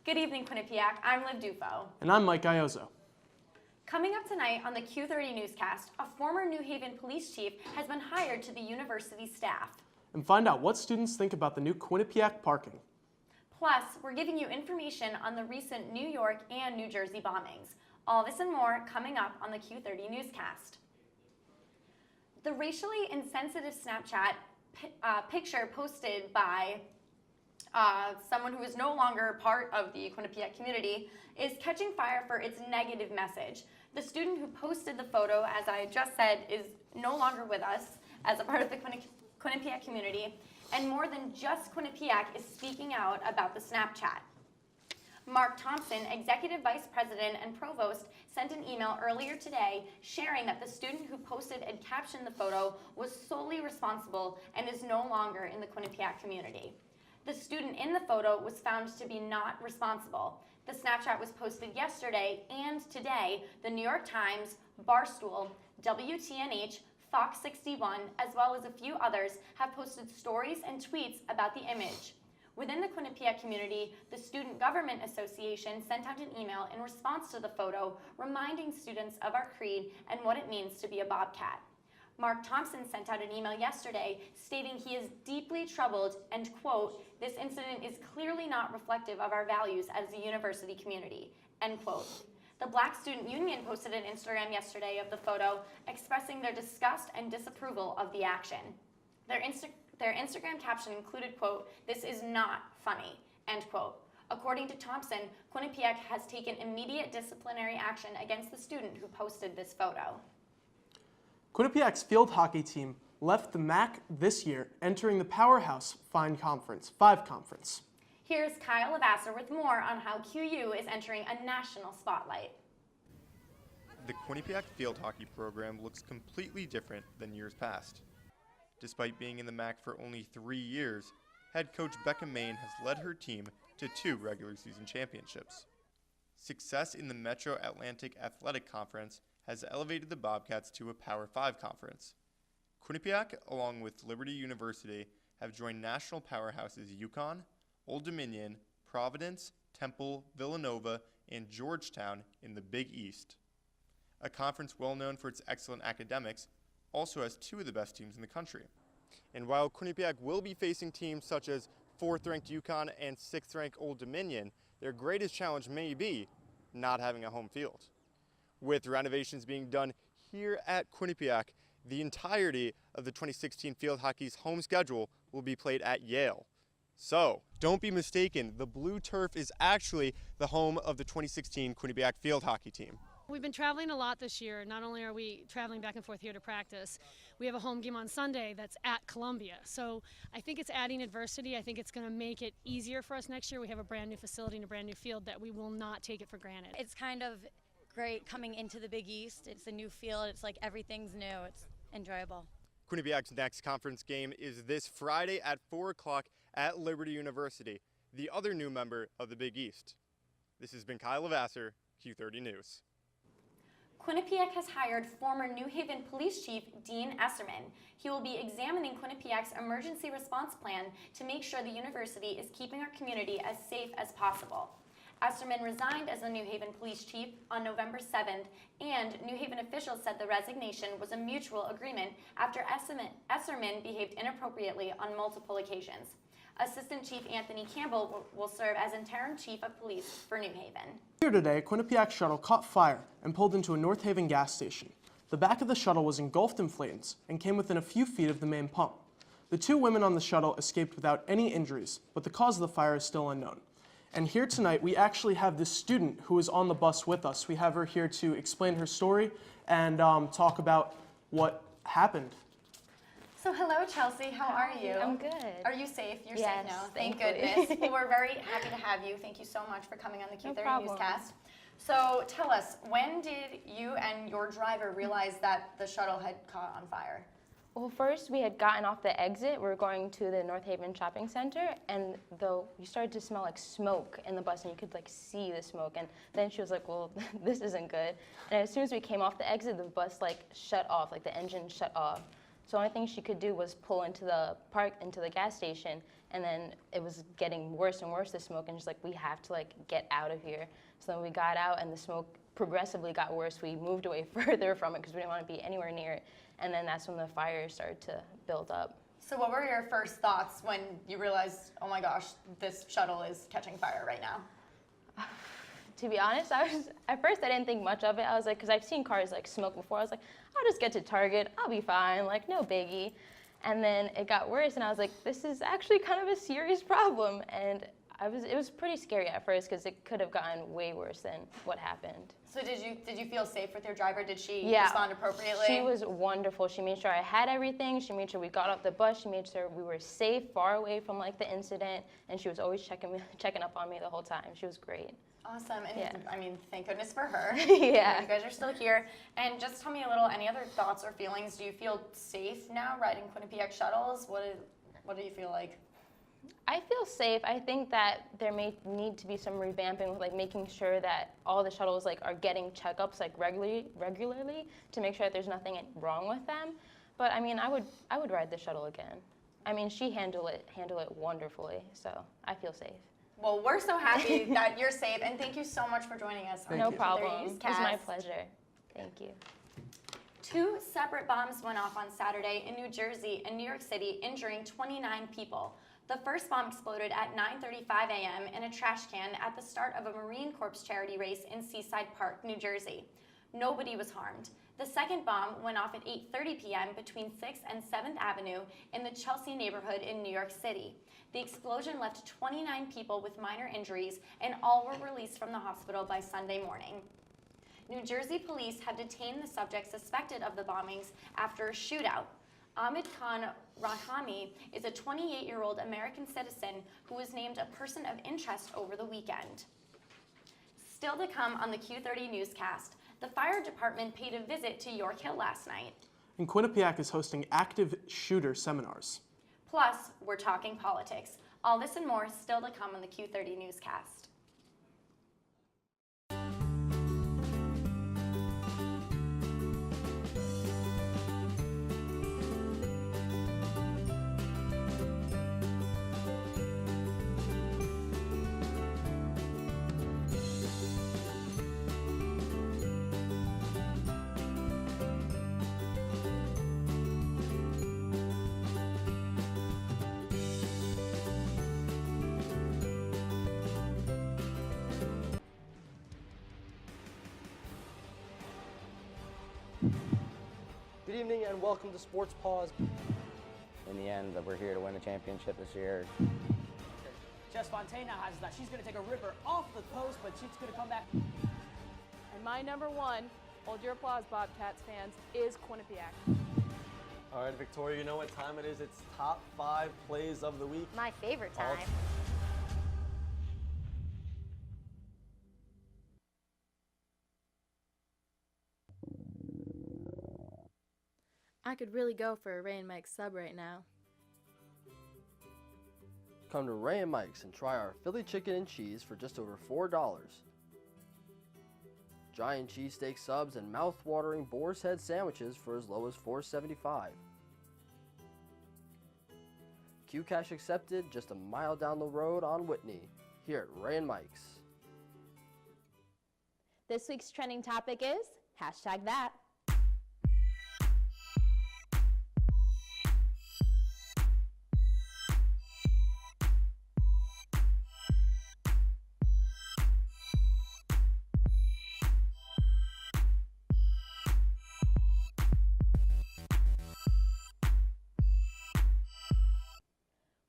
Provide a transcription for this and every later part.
Good evening, Quinnipiac. I'm Liv Dufault. And I'm Mike Iozzo. Coming up tonight on the Q30 Newscast, a former New Haven police chief has been hired to the university staff. And find out what students think about the new Quinnipiac parking. Plus, we're giving you information on the recent New York and New Jersey bombings. All this and more coming up on the Q30 Newscast. The racially insensitive Snapchat picture posted by someone who is no longer part of the Quinnipiac community is catching fire for its negative message. The student who posted the photo, as I just said, is no longer with us as a part of the Quinnipiac community, and more than just Quinnipiac is speaking out about the Snapchat. Mark Thompson, Executive Vice President and Provost, sent an email earlier today sharing that the student who posted and captioned the photo was solely responsible and is no longer in the Quinnipiac community. The student in the photo was found to be not responsible. The Snapchat was posted yesterday and today. The New York Times, Barstool, WTNH, Fox 61, as well as a few others have posted stories and tweets about the image. Within the Quinnipiac community, the Student Government Association sent out an email in response to the photo, reminding students of our creed and what it means to be a Bobcat. Mark Thompson sent out an email yesterday stating he is deeply troubled and, quote, "This incident is clearly not reflective of our values as a university community," end quote. The Black Student Union posted an Instagram yesterday of the photo expressing their disgust and disapproval of the action. Their Instagram caption included, quote, "This is not funny," end quote. According to Thompson, Quinnipiac has taken immediate disciplinary action against the student who posted this photo. Quinnipiac's field hockey team left the MAC this year, entering the Powerhouse Five Conference. Here's Kyle Lavasser with more on how QU is entering a national spotlight. The Quinnipiac field hockey program looks completely different than years past. Despite being in the MAC for only 3 years, head coach Becca Main has led her team to 2 regular season championships. Success in the Metro Atlantic Athletic Conference has elevated the Bobcats to a Power 5 conference. Quinnipiac, along with Liberty University, have joined national powerhouses UConn, Old Dominion, Providence, Temple, Villanova, and Georgetown in the Big East. A conference well known for its excellent academics also has 2 of the best teams in the country. And while Quinnipiac will be facing teams such as 4th-ranked UConn and 6th-ranked Old Dominion, their greatest challenge may be not having a home field. With renovations being done here at Quinnipiac, the entirety of the 2016 field hockey's home schedule will be played at Yale. So, don't be mistaken, the blue turf is actually the home of the 2016 Quinnipiac field hockey team. We've been traveling a lot this year. Not only are we traveling back and forth here to practice, we have a home game on Sunday that's at Columbia. So I think it's adding adversity. I think it's going to make it easier for us next year. We have a brand new facility and a brand new field that we will not take it for granted. It's kind of great coming into the Big East. It's a new field. It's like everything's new. It's enjoyable. Quinnipiac's next conference game is this Friday at 4 o'clock at Liberty University, the other new member of the Big East. This has been Kyle Lavasser, Q30 News. Quinnipiac has hired former New Haven Police Chief Dean Esserman. He will be examining Quinnipiac's emergency response plan to make sure the university is keeping our community as safe as possible. Esserman resigned as the New Haven Police Chief on November 7th, and New Haven officials said the resignation was a mutual agreement after Esserman behaved inappropriately on multiple occasions. Assistant Chief Anthony Campbell will serve as interim Chief of Police for New Haven. Here today, a Quinnipiac shuttle caught fire and pulled into a North Haven gas station. The back of the shuttle was engulfed in flames and came within a few feet of the main pump. The 2 women on the shuttle escaped without any injuries, but the cause of the fire is still unknown. And here tonight, we actually have this student who is on the bus with us. We have her here to explain her story and talk about what happened. So hello, Chelsea. How are you? I'm good. Are you safe? You're Yes, safe now. Thank thankfully. goodness. Well, we're very happy to have you. Thank you so much for coming on the Q30 problem. Newscast. So tell us, when did you and your driver realize that the shuttle had caught on fire? Well, first we had gotten off the exit. We were going to the North Haven Shopping Center, and you started to smell like smoke in the bus, and you could like see the smoke. And then she was like, "Well, this isn't good." And as soon as we came off the exit, the bus like shut off, like the engine shut off. So the only thing she could do was pull into the park, into the gas station, and then it was getting worse and worse, the smoke, and she's like, we have to like get out of here. So then we got out and the smoke progressively got worse. We moved away further from it because we didn't want to be anywhere near it. And then that's when the fire started to build up. So what were your first thoughts when you realized, oh my gosh, this shuttle is catching fire right now? To be honest, at first I didn't think much of it. I was like, because I've seen cars like smoke before. I was like, I'll just get to Target. I'll be fine. Like, no biggie. And then it got worse, and I was like, this is actually kind of a serious problem. And it was pretty scary at first because it could have gotten way worse than what happened. So did you feel safe with your driver? Did she respond appropriately? She was wonderful. She made sure I had everything. She made sure we got off the bus. She made sure we were safe, far away from like the incident, and she was always checking up on me the whole time. She was great. Awesome, and Yeah. I mean, thank goodness for her. Yeah. You guys are still here. And just tell me a little, any other thoughts or feelings? Do you feel safe now riding Quinnipiac shuttles? What do you feel like? I feel safe. I think that there may need to be some revamping with like making sure that all the shuttles like are getting checkups like regularly to make sure that there's nothing wrong with them. But I mean, I would ride the shuttle again. I mean, she handled it wonderfully, so I feel safe. Well, we're so happy that you're safe, and thank you so much for joining us on No the Q30 problem. It was Newscast. my pleasure. Thank you. 2 separate bombs went off on Saturday in New Jersey and New York City, injuring 29 people. The first bomb exploded at 9:35 a.m. in a trash can at the start of a Marine Corps charity race in Seaside Park, New Jersey. Nobody was harmed. The second bomb went off at 8:30 p.m. between 6th and 7th Avenue in the Chelsea neighborhood in New York City. The explosion left 29 people with minor injuries, and all were released from the hospital by Sunday morning. New Jersey police have detained the subject suspected of the bombings after a shootout. Ahmed Khan Rahami is a 28-year-old American citizen who was named a person of interest over the weekend. Still to come on the Q30 Newscast, the fire department paid a visit to York Hill last night. And Quinnipiac is hosting active shooter seminars. Plus, we're talking politics. All this and more still to come on the Q30 Newscast. Good evening and welcome to Sports Pause. In the end, we're here to win the championship this year. Jess Fontaine now has that. She's going to take a ripper off the post, but she's going to come back. And my number one, hold your applause, Bobcats fans, is Quinnipiac. All right, Victoria, you know what time it is. It's top 5 plays of the week. My favorite time. I could really go for a Ray and Mike sub right now. Come to Ray and Mike's and try our Philly chicken and cheese for just over $4. Giant cheesesteak subs and mouth-watering boar's head sandwiches for as low as $4.75. Q-Cash accepted just a mile down the road on Whitney, here at Ray and Mike's. This week's trending topic is #that.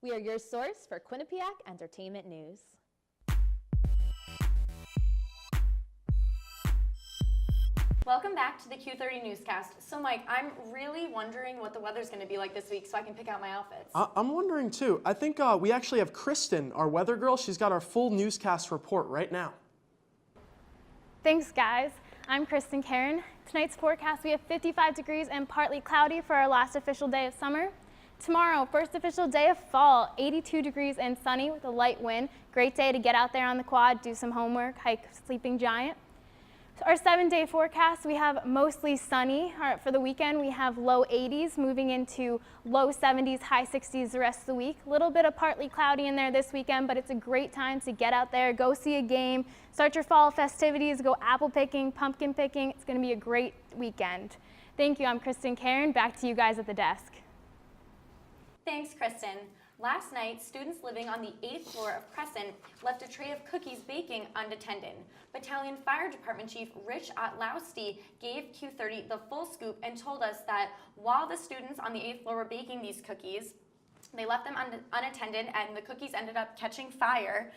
We are your source for Quinnipiac entertainment news. Welcome back to the Q30 Newscast. So Mike, I'm really wondering what the weather's going to be like this week so I can pick out my outfits. I'm wondering too. I think we actually have Kristen, our weather girl. She's got our full newscast report right now. Thanks, guys. I'm Kristen Karen. Tonight's forecast, we have 55 degrees and partly cloudy for our last official day of summer. Tomorrow, first official day of fall, 82 degrees and sunny with a light wind. Great day to get out there on the quad, do some homework, hike Sleeping Giant. Our 7-day forecast, we have mostly sunny. For the weekend, we have low 80s, moving into low 70s, high 60s the rest of the week. A little bit of partly cloudy in there this weekend, but it's a great time to get out there, go see a game, start your fall festivities, go apple picking, pumpkin picking. It's going to be a great weekend. Thank you. I'm Kristen Karen. Back to you guys at the desk. Thanks, Kristen. Last night, students living on the 8th floor of Crescent left a tray of cookies baking unattended. Battalion Fire Department Chief Rich Otlowski gave Q30 the full scoop and told us that while the students on the 8th floor were baking these cookies, they left them unattended and the cookies ended up catching fire.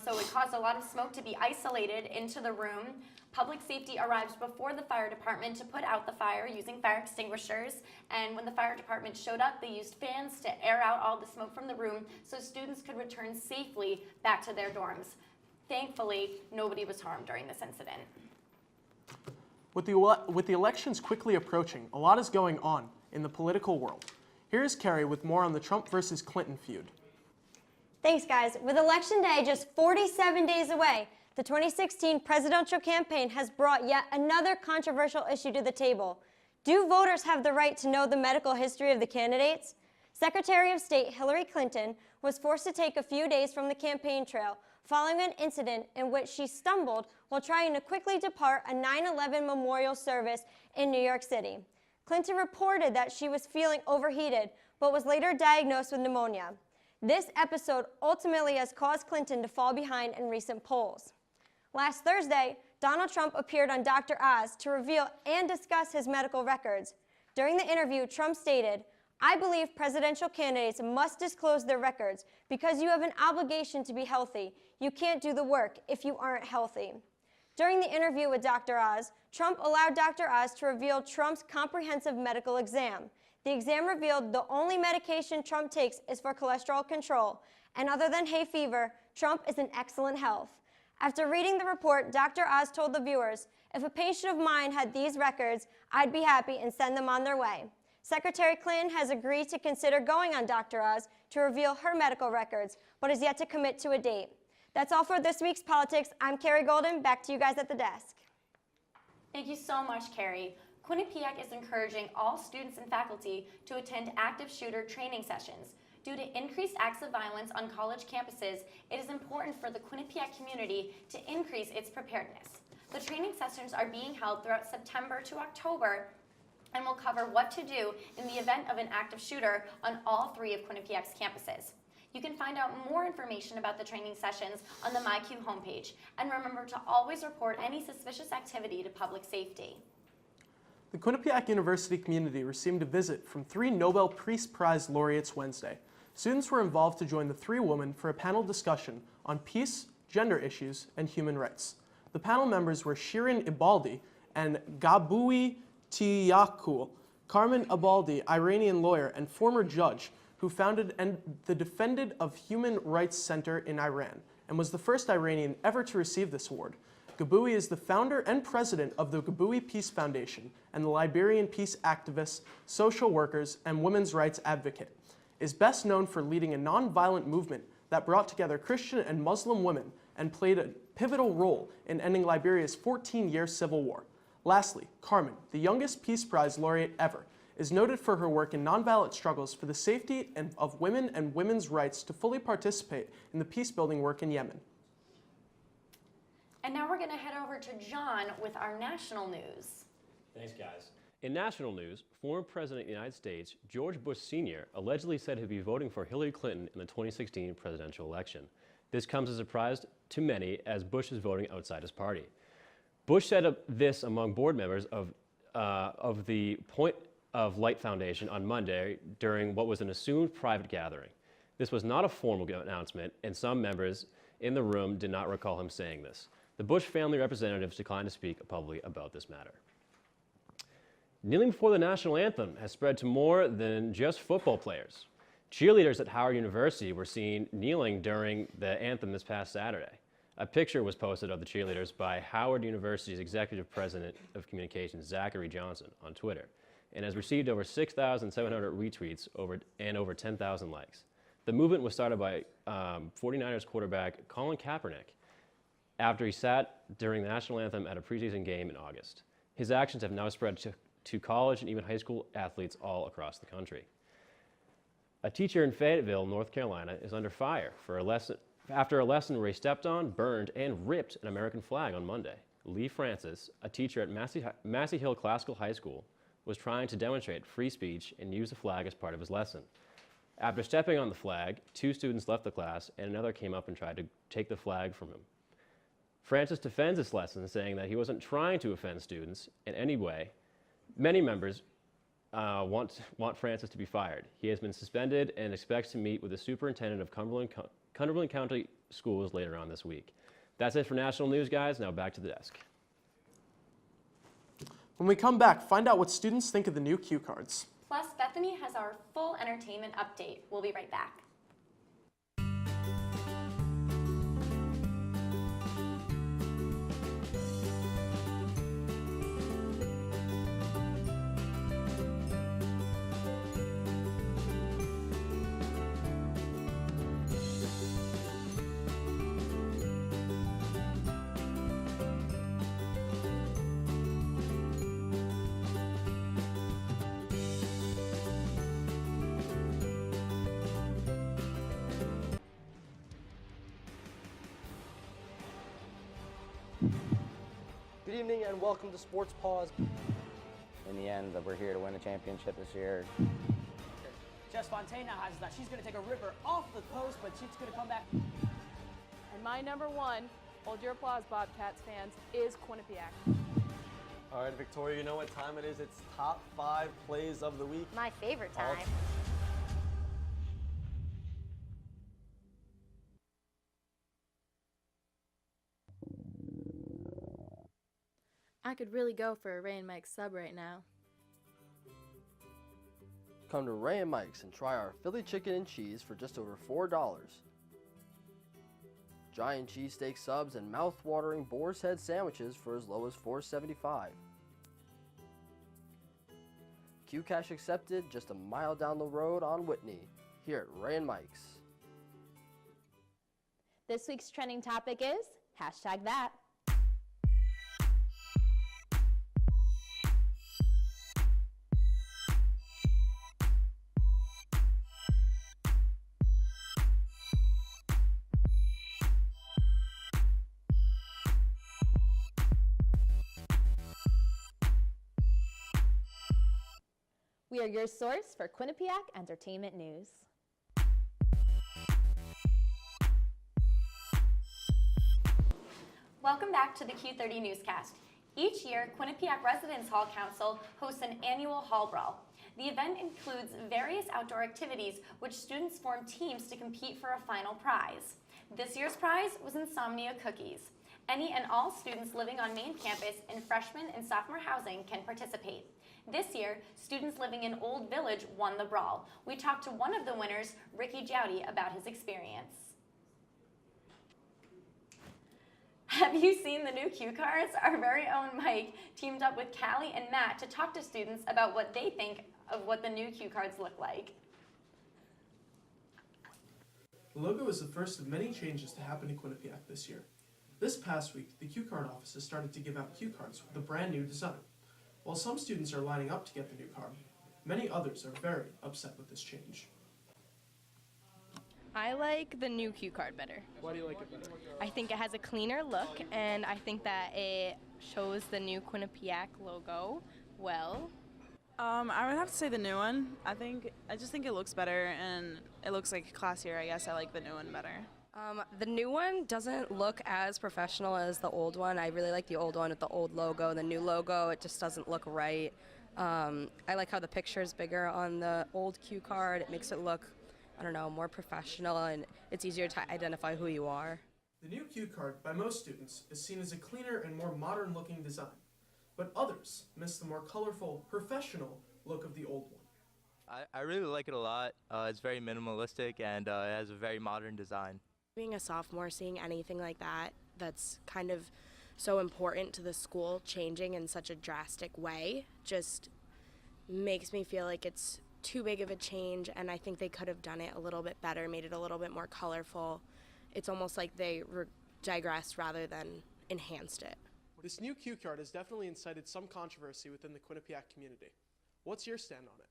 So it caused a lot of smoke to be isolated into the room. Public safety arrived before the fire department to put out the fire using fire extinguishers. And when the fire department showed up, they used fans to air out all the smoke from the room so students could return safely back to their dorms. Thankfully, nobody was harmed during this incident. With the elections quickly approaching, a lot is going on in the political world. Here is Carrie with more on the Trump versus Clinton feud. Thanks, guys. With Election Day just 47 days away, the 2016 presidential campaign has brought yet another controversial issue to the table. Do voters have the right to know the medical history of the candidates? Secretary of State Hillary Clinton was forced to take a few days from the campaign trail following an incident in which she stumbled while trying to quickly depart a 9/11 memorial service in New York City. Clinton reported that she was feeling overheated, but was later diagnosed with pneumonia. This episode ultimately has caused Clinton to fall behind in recent polls. Last Thursday, Donald Trump appeared on Dr. Oz to reveal and discuss his medical records. During the interview, Trump stated, "I believe presidential candidates must disclose their records because you have an obligation to be healthy. You can't do the work if you aren't healthy." During the interview with Dr. Oz, Trump allowed Dr. Oz to reveal Trump's comprehensive medical exam. The exam revealed the only medication Trump takes is for cholesterol control, and other than hay fever, Trump is in excellent health. After reading the report, Dr. Oz told the viewers, "If a patient of mine had these records, I'd be happy and send them on their way." Secretary Clinton has agreed to consider going on Dr. Oz to reveal her medical records, but is yet to commit to a date. That's all for this week's politics. I'm Carrie Golden. Back to you guys at the desk. Thank you so much, Carrie. Quinnipiac is encouraging all students and faculty to attend active shooter training sessions. Due to increased acts of violence on college campuses, it is important for the Quinnipiac community to increase its preparedness. The training sessions are being held throughout September to October and will cover what to do in the event of an active shooter on all 3 of Quinnipiac's campuses. You can find out more information about the training sessions on the MyQ homepage, and remember to always report any suspicious activity to public safety. The Quinnipiac University community received a visit from 3 Nobel Peace Prize laureates Wednesday. Students were involved to join the 3 women for a panel discussion on peace, gender issues, and human rights. The panel members were Shirin Ibaldi and Gabui Tiyakul. Carmen Ibaldi, Iranian lawyer and former judge, who founded the Defendant of Human Rights Center in Iran and was the first Iranian ever to receive this award. Gabui is the founder and president of the Gabui Peace Foundation and the Liberian peace activist, social workers, and women's rights advocate. Is best known for leading a nonviolent movement that brought together Christian and Muslim women and played a pivotal role in ending Liberia's 14-year civil war. Lastly, Carmen, the youngest Peace Prize laureate ever, is noted for her work in nonviolent struggles for the safety of women and women's rights to fully participate in the peace-building work in Yemen. And now we're going to head over to John with our national news. Thanks, guys. In national news, former President of the United States, George Bush Sr., allegedly said he'd be voting for Hillary Clinton in the 2016 presidential election. This comes as a surprise to many, as Bush is voting outside his party. Bush said this among board members of the Point of Light Foundation on Monday during what was an assumed private gathering. This was not a formal announcement, and some members in the room did not recall him saying this. The Bush family representatives declined to speak publicly about this matter. Kneeling before the national anthem has spread to more than just football players. Cheerleaders at Howard University were seen kneeling during the anthem this past Saturday. A picture was posted of the cheerleaders by Howard University's Executive President of Communications, Zachary Johnson, on Twitter, and has received over 6,700 retweets and over 10,000 likes. The movement was started by 49ers quarterback Colin Kaepernick. after he sat during the national anthem at a preseason game in August. His actions have now spread to college and even high school athletes all across the country. A teacher in Fayetteville, North Carolina, is under fire after a lesson where he stepped on, burned, and ripped an American flag on Monday. Lee Francis, a teacher at Massey Hill Classical High School, was trying to demonstrate free speech and use the flag as part of his lesson. After stepping on the flag, 2 students left the class and another came up and tried to take the flag from him. Francis defends this lesson, saying that he wasn't trying to offend students in any way. Many members want Francis to be fired. He has been suspended and expects to meet with the superintendent of Cumberland County Schools later on this week. That's it for national news, guys. Now back to the desk. When we come back, find out what students think of the new cue cards. Plus, Bethany has our full entertainment update. We'll be right back. Good evening and welcome to Sports Pause. In the end, we're here to win the championship this year. Jess Fontana has that. She's going to take a ripper off the post, but she's going to come back. And my number one, hold your applause, Bobcats fans, is Quinnipiac. All right, Victoria, you know what time it is. It's top 5 plays of the week. My favorite time. I could really go for a Ray and Mike sub right now. Come to Ray and Mike's and try our Philly chicken and cheese for just over $4. Giant cheesesteak subs and mouth-watering boar's head sandwiches for as low as $4.75. Q Cash accepted just a mile down the road on Whitney, here at Ray and Mike's. This week's trending topic is #that. We are your source for Quinnipiac entertainment news. Welcome back to the Q30 Newscast. Each year, Quinnipiac Residence Hall Council hosts an annual hall brawl. The event includes various outdoor activities which students form teams to compete for a final prize. This year's prize was Insomnia Cookies. Any and all students living on main campus in freshman and sophomore housing can participate. This year, students living in Old Village won the brawl. We talked to one of the winners, Ricky Jowdy, about his experience. Have you seen the new cue cards? Our very own Mike teamed up with Callie and Matt to talk to students about what they think of what the new cue cards look like. The logo is the first of many changes to happen to Quinnipiac this year. This past week, the cue card office has started to give out cue cards with a brand new design. While some students are lining up to get the new card, many others are very upset with this change. I like the new cue card better. Why do you like it better? I think it has a cleaner look, and I think that it shows the new Quinnipiac logo well. I would have to say the new one. I just think it looks better, and it looks like classier. I guess I like the new one better. The new one doesn't look as professional as the old one. I really like the old one with the old logo. The new logo, it just doesn't look right. I like how the picture is bigger on the old cue card. It makes it look, I don't know, more professional, and it's easier to identify who you are. The new cue card, by most students, is seen as a cleaner and more modern-looking design, but others miss the more colorful, professional look of the old one. I really like it a lot. It's very minimalistic, and it has a very modern design. Being a sophomore, seeing anything like that that's kind of so important to the school changing in such a drastic way just makes me feel like it's too big of a change, and I think they could have done it a little bit better, made it a little bit more colorful. It's almost like they digressed rather than enhanced it. This new cue card has definitely incited some controversy within the Quinnipiac community. What's your stand on it?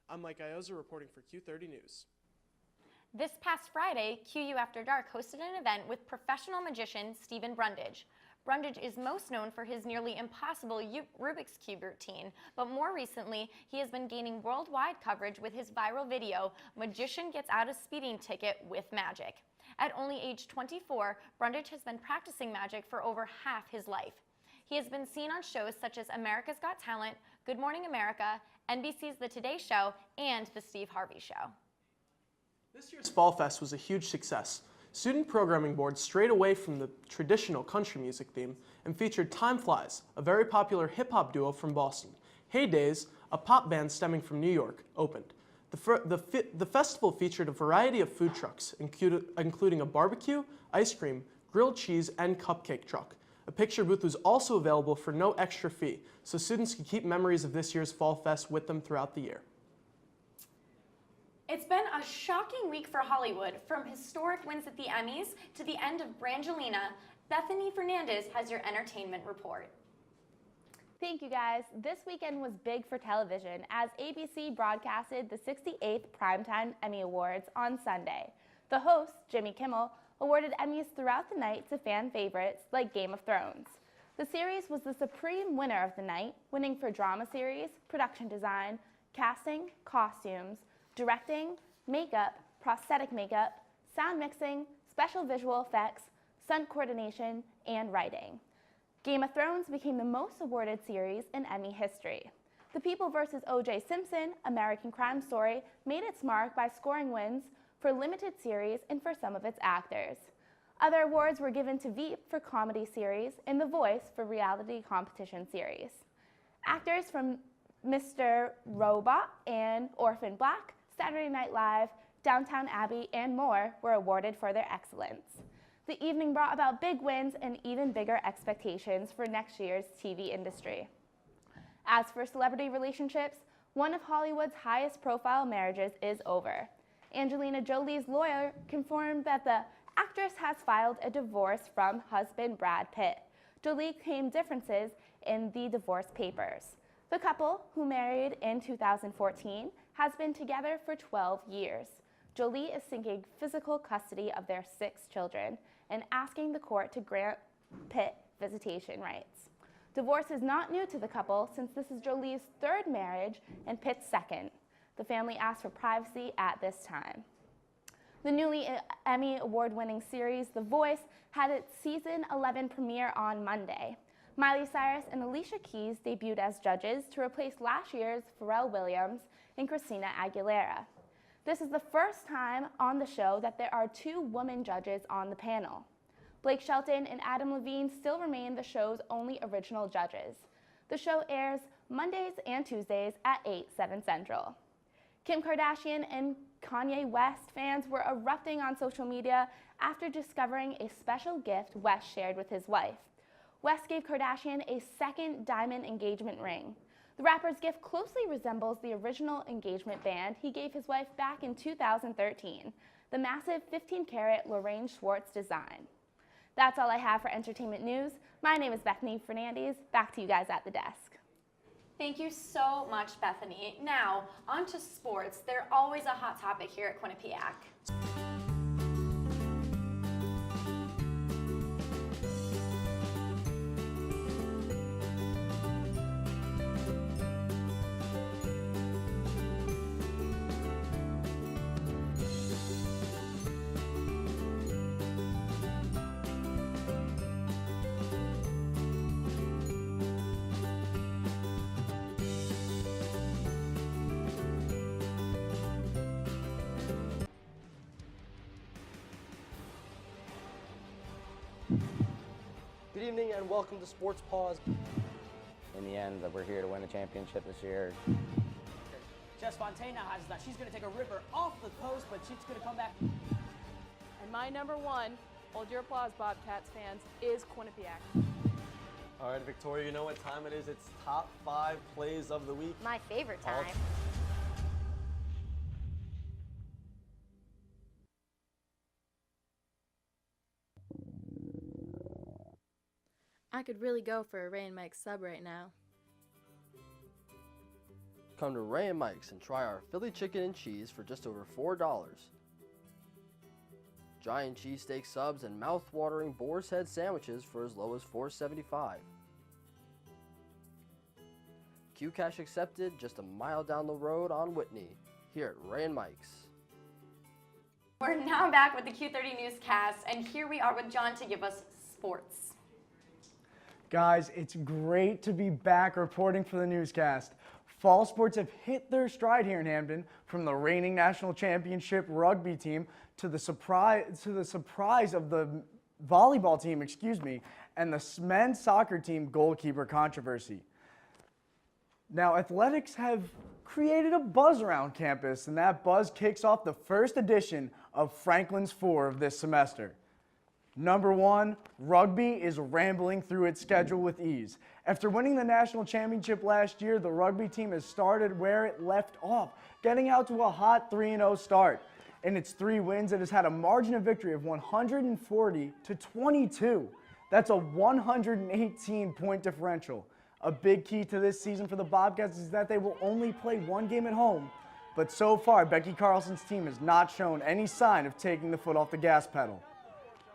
I'm Mike Iozzo reporting for Q30 News. This past Friday, QU After Dark hosted an event with professional magician Stephen Brundage. Brundage is most known for his nearly impossible Rubik's Cube routine, but more recently, he has been gaining worldwide coverage with his viral video, Magician Gets Out a Speeding Ticket with Magic. At only age 24, Brundage has been practicing magic for over half his life. He has been seen on shows such as America's Got Talent, Good Morning America, NBC's The Today Show, and The Steve Harvey Show. This year's Fall Fest was a huge success. Student programming board strayed away from the traditional country music theme and featured Time Flies, a very popular hip-hop duo from Boston. Hey Days, a pop band stemming from New York, opened. The festival featured a variety of food trucks, including a barbecue, ice cream, grilled cheese, and cupcake truck. A picture booth was also available for no extra fee, so students could keep memories of this year's Fall Fest with them throughout the year. It's been a shocking week for Hollywood. From historic wins at the Emmys to the end of Brangelina, Bethany Fernandez has your entertainment report. Thank you guys. This weekend was big for television as ABC broadcasted the 68th Primetime Emmy Awards on Sunday. The host, Jimmy Kimmel, awarded Emmys throughout the night to fan favorites like Game of Thrones. The series was the supreme winner of the night, winning for drama series, production design, casting, costumes, directing, makeup, prosthetic makeup, sound mixing, special visual effects, stunt coordination, and writing. Game of Thrones became the most awarded series in Emmy history. The People vs. O.J. Simpson, American Crime Story, made its mark by scoring wins for limited series and for some of its actors. Other awards were given to Veep for comedy series and The Voice for reality competition series. Actors from Mr. Robot and Orphan Black, Saturday Night Live, Downton Abbey, and more were awarded for their excellence. The evening brought about big wins and even bigger expectations for next year's TV industry. As for celebrity relationships, one of Hollywood's highest profile marriages is over. Angelina Jolie's lawyer confirmed that the actress has filed a divorce from husband Brad Pitt. Jolie claimed differences in the divorce papers. The couple, who married in 2014, has been together for 12 years. Jolie is seeking physical custody of their 6 children and asking the court to grant Pitt visitation rights. Divorce is not new to the couple since this is Jolie's 3rd marriage and Pitt's 2nd. The family asked for privacy at this time. The newly Emmy Award-winning series The Voice had its season 11 premiere on Monday. Miley Cyrus and Alicia Keys debuted as judges to replace last year's Pharrell Williams and Christina Aguilera. This is the first time on the show that there are 2 women judges on the panel. Blake Shelton and Adam Levine still remain the show's only original judges. The show airs Mondays and Tuesdays at 8/7 Central. Kim Kardashian and Kanye West fans were erupting on social media after discovering a special gift West shared with his wife. West gave Kardashian a 2nd diamond engagement ring. The rapper's gift closely resembles the original engagement band he gave his wife back in 2013, the massive 15-carat Lorraine Schwartz design. That's all I have for entertainment news. My name is Bethany Fernandez. Back to you guys at the desk. Thank you so much, Bethany. Now, on to sports. They're always a hot topic here at Quinnipiac. Good evening and welcome to Sports Pause. In the end, we're here to win the championship this year. Jess Fontaine now has that. She's going to take a ripper off the post, but she's going to come back. And my number 1, hold your applause, Bobcats fans, is Quinnipiac. All right, Victoria, you know what time it is. It's top 5 plays of the week. My favorite time. I could really go for a Ray and Mike sub right now. Come to Ray and Mike's and try our Philly chicken and cheese for just over $4. Giant cheesesteak subs and mouth-watering boar's head sandwiches for as low as $4.75. Qcash accepted just a mile down the road on Whitney, here at Ray and Mike's. We're now back with the Q30 Newscast, and here we are with John to give us sports. Guys, it's great to be back reporting for the newscast. Fall sports have hit their stride here in Hamden, from the reigning national championship rugby team to the surprise of the volleyball team, and the men's soccer team goalkeeper controversy. Now, athletics have created a buzz around campus, and that buzz kicks off the first edition of Franklin's 4 of this semester. Number 1, rugby is rambling through its schedule with ease. After winning the national championship last year, the rugby team has started where it left off, getting out to a hot 3-0 start. In its 3 wins, it has had a margin of victory of 140 to 22. That's a 118-point differential. A big key to this season for the Bobcats is that they will only play 1 game at home, but so far, Becky Carlson's team has not shown any sign of taking the foot off the gas pedal.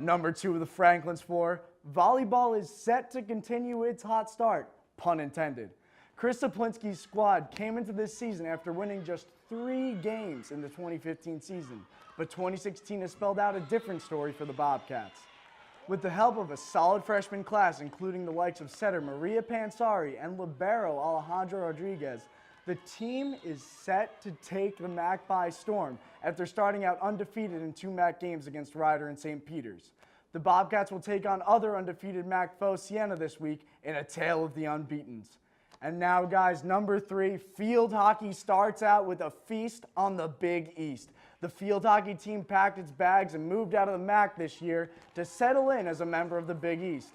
Number 2 of the Franklin's 4, volleyball is set to continue its hot start, pun intended. Chris Saplinski's squad came into this season after winning just 3 games in the 2015 season, but 2016 has spelled out a different story for the Bobcats. With the help of a solid freshman class, including the likes of setter Maria Pansari and libero Alejandro Rodriguez, the team is set to take the MAC by storm after starting out undefeated in 2 MAC games against Rider and St. Peter's. The Bobcats will take on other undefeated MAC foe Siena this week in a tale of the unbeatens. And now, guys, number 3, field hockey starts out with a feast on the Big East. The field hockey team packed its bags and moved out of the MAC this year to settle in as a member of the Big East.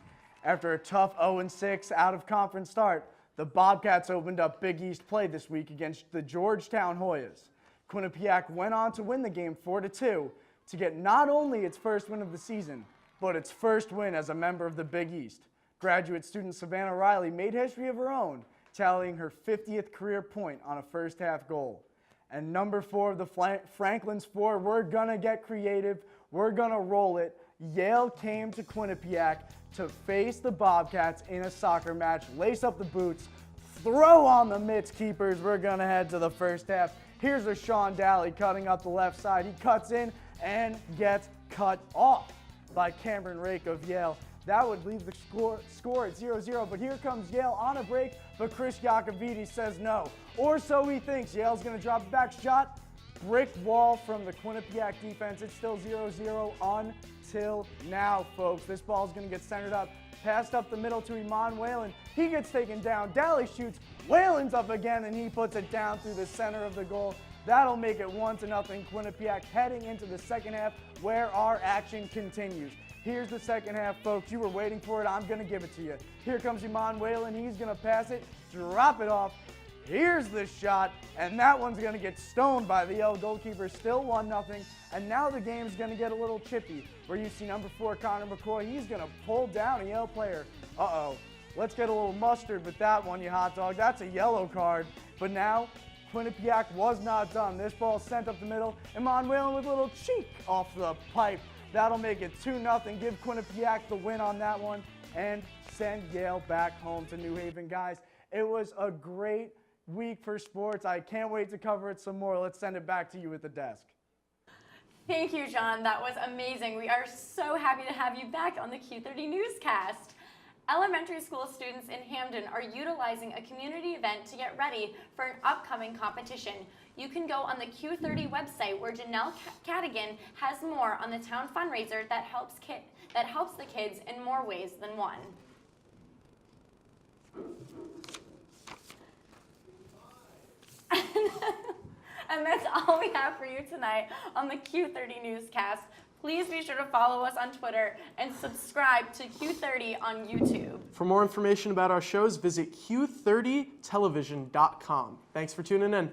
After a tough 0-6 out-of-conference start, the Bobcats opened up Big East play this week against the Georgetown Hoyas. Quinnipiac went on to win the game 4-2 to get not only its first win of the season, but its first win as a member of the Big East. Graduate student Savannah Riley made history of her own, tallying her 50th career point on a first-half goal. And number 4 of the Franklin's 4, we're going to get creative. We're going to roll it. Yale came to Quinnipiac to face the Bobcats in a soccer match. Lace up the boots. Throw on the mitts, keepers. We're going to head to the first half. Here's a Sean Daly cutting up the left side. He cuts in and gets cut off by Cameron Rake of Yale. That would leave the score at 0-0, but here comes Yale on a break, but Chris Iacovides says no. Or so he thinks. Yale's going to drop a back shot. Brick wall from the Quinnipiac defense. It's still 0-0 until now, folks. This ball's going to get centered up. Passed up the middle to Iman Whalen. He gets taken down. Daly shoots. Whalen's up again, and he puts it down through the center of the goal. That'll make it 1-0 Quinnipiac heading into the second half where our action continues. Here's the second half, folks. You were waiting for it. I'm going to give it to you. Here comes Iman Whalen. He's going to pass it, drop it off. Here's the shot, and that one's going to get stoned by the Yale goalkeeper. Still 1-0, and now the game's going to get a little chippy, where you see number 4, Connor McCoy. He's going to pull down a Yale player. Uh-oh. Let's get a little mustard with that one, you hot dog. That's a yellow card. But now, Quinnipiac was not done. This ball sent up the middle. Iman Whalen with a little cheek off the pipe. That'll make it 2-0. Give Quinnipiac the win on that one and send Yale back home to New Haven. Guys, it was a great week for sports. I can't wait to cover it some more. Let's send it back to you at the desk. Thank you, John. That was amazing. We are so happy to have you back on the Q30 Newscast. Elementary school students in Hamden are utilizing a community event to get ready for an upcoming competition. You can go on the Q30 website where Janelle Cadigan has more on the town fundraiser that helps the kids in more ways than one. And that's all we have for you tonight on the Q30 Newscast. Please be sure to follow us on Twitter and subscribe to Q30 on YouTube. For more information about our shows, visit q30television.com. Thanks for tuning in.